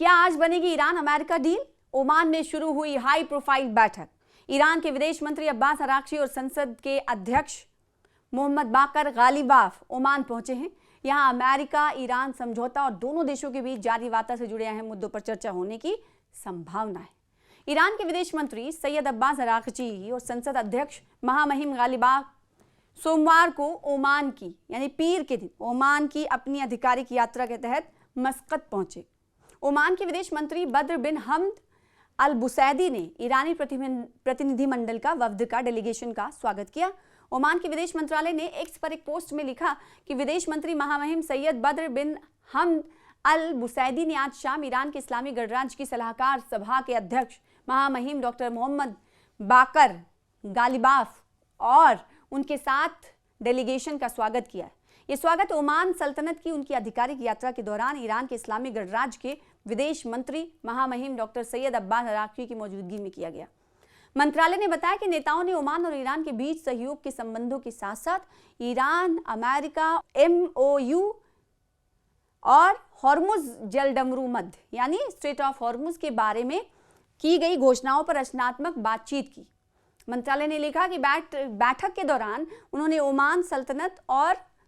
क्या आज बनेगी ईरान अमेरिका डील? ओमान में शुरू हुई हाई प्रोफाइल बैठक। ईरान के विदेश मंत्री अब्बास अराक्ची और संसद के अध्यक्ष मोहम्मद बाकर गालिबाफ ओमान पहुंचे हैं। यहां अमेरिका ईरान समझौता और दोनों देशों के बीच जारी वार्ता से जुड़े अहम मुद्दों पर चर्चा होने की संभावना है। ईरान के विदेश मंत्री सैयद अब्बास अराक्ची और संसद अध्यक्ष महामहिम गालिबाफ सोमवार को ओमान की यानी पीर के दिन ओमान की अपनी आधिकारिक यात्रा के तहत मस्कत पहुंचे। ओमान के विदेश मंत्री बद्र बिन हमद अल बुसैदी ने ईरानी प्रतिनिधिमंडल का वफ्द का डेलीगेशन का स्वागत किया। ओमान के विदेश मंत्रालय ने एक्स पर एक पोस्ट में लिखा कि विदेश मंत्री महामहिम सैयद बद्र बिन हमद अल बुसैदी ने आज शाम ईरान के इस्लामी गणराज्य की सलाहकार सभा के अध्यक्ष महामहिम डॉक्टर मोहम्मद बाकर गालिबाफ और उनके साथ डेलीगेशन का स्वागत किया। ये स्वागत ओमान सल्तनत की उनकी आधिकारिक यात्रा के दौरान ईरान के इस्लामी गणराज्य के विदेश मंत्री महामहिम डॉक्टर सैयद अब्बास अराक्ची की मौजूदगी में किया गया। मंत्रालय ने बताया कि नेताओं ने ओमान और ईरान के बीच सहयोग के संबंधों के साथ साथ ईरान अमेरिका MOU और हॉर्मुज जलडमरू मध्य यानी स्ट्रेट ऑफ हॉर्मुज के बारे में की गई घोषणाओं पर रचनात्मक बातचीत की। मंत्रालय ने लिखा कि बैठक के दौरान उन्होंने ओमान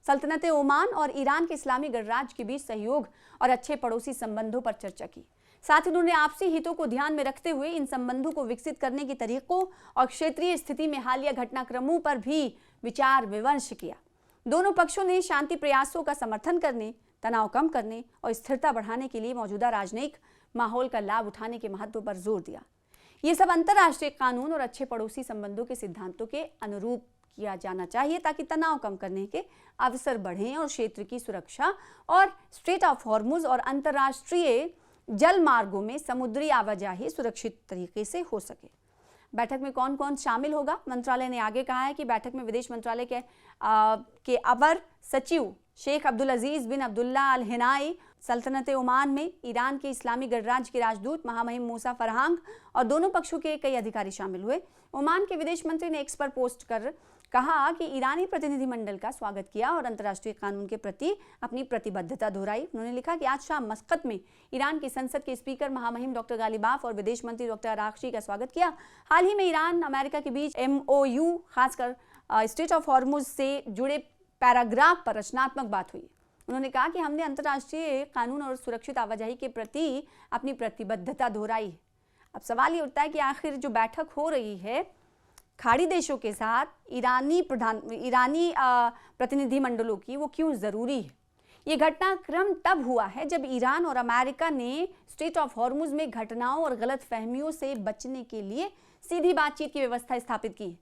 सल्तनत ओमान और ईरान के इस्लामी गणराज्य के बीच सहयोग और अच्छे पड़ोसी संबंधों पर चर्चा की। साथ ही उन्होंने आपसी हितों को ध्यान में रखते हुए इन संबंधों को विकसित करने के तरीकों और क्षेत्रीय स्थिति में हालिया घटनाक्रमों पर भी विचार विमर्श किया। दोनों पक्षों ने शांति प्रयासों का समर्थन करने, तनाव कम करने और स्थिरता बढ़ाने के लिए मौजूदा राजनयिक माहौल का लाभ उठाने के महत्व पर जोर दिया। ये सब अंतर्राष्ट्रीय कानून और अच्छे पड़ोसी संबंधों के सिद्धांतों के अनुरूप किया जाना चाहिए ताकि तनाव कम करने के अवसर बढ़ें और क्षेत्र की सुरक्षा और स्ट्रेट ऑफ हॉर्मुज और अंतर्राष्ट्रीय जल मार्गों में समुद्री आवाजाही सुरक्षित तरीके से हो सके। बैठक में कौन कौन शामिल होगा? मंत्रालय ने आगे कहा है कि बैठक में विदेश मंत्रालय के अवर सचिव शेख अब्दुल अजीज बिन अब्दुल्ला अल हिनाई, सल्तनत ओमान में ईरान के इस्लामी गणराज्य के राजदूत महामहिम मूसा फरहांग और दोनों पक्षों के कई अधिकारी शामिल हुए। ओमान के विदेश मंत्री ने एक्स पर पोस्ट कर कहा कि ईरानी प्रतिनिधिमंडल का स्वागत किया और अंतर्राष्ट्रीय कानून के प्रति अपनी प्रतिबद्धता दोहराई। उन्होंने लिखा कि आज शाम मस्कत में ईरान की संसद के स्पीकर महामहिम डॉक्टर गालिबाफ और विदेश मंत्री डॉक्टर अराक्ची का स्वागत किया। हाल ही में ईरान अमेरिका के बीच MOU खासकर स्ट्रेट ऑफ हॉर्मुज से जुड़े पैराग्राफ पर रचनात्मक बात हुई। उन्होंने कहा कि हमने अंतर्राष्ट्रीय कानून और सुरक्षित आवाजाही के प्रति अपनी प्रतिबद्धता दोहराई। अब सवाल ये उठता है कि आखिर जो बैठक हो रही है खाड़ी देशों के साथ ईरानी प्रतिनिधिमंडलों की, वो क्यों जरूरी है? ये घटनाक्रम तब हुआ है जब ईरान और अमेरिका ने स्ट्रेट ऑफ हॉर्मुज में घटनाओं और गलत फहमियों से बचने के लिए सीधी बातचीत की व्यवस्था स्थापित की।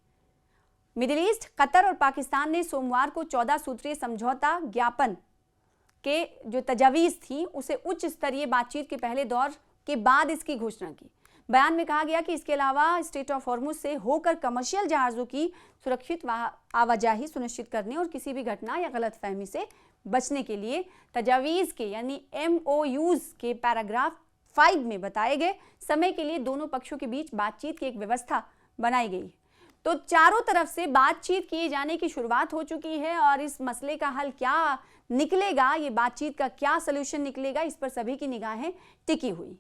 मिडिल ईस्ट, कतर और पाकिस्तान ने सोमवार को 14 सूत्रीय समझौता ज्ञापन के जो तजावीज़ थी उसे उच्च स्तरीय बातचीत के पहले दौर के बाद इसकी घोषणा की। बयान में कहा गया कि इसके अलावा स्ट्रेट ऑफ हॉर्मुज से होकर कमर्शियल जहाज़ों की सुरक्षित आवाजाही सुनिश्चित करने और किसी भी घटना या गलतफहमी से बचने के लिए तजावीज़ के यानी MOUs के पैराग्राफ 5 में बताए गए समय के लिए दोनों पक्षों के बीच बातचीत की एक व्यवस्था बनाई गई। तो चारों तरफ से बातचीत किए जाने की शुरुआत हो चुकी है और इस मसले का हल क्या निकलेगा, ये बातचीत का क्या सलूशन निकलेगा, इस पर सभी की निगाहें टिकी हुई।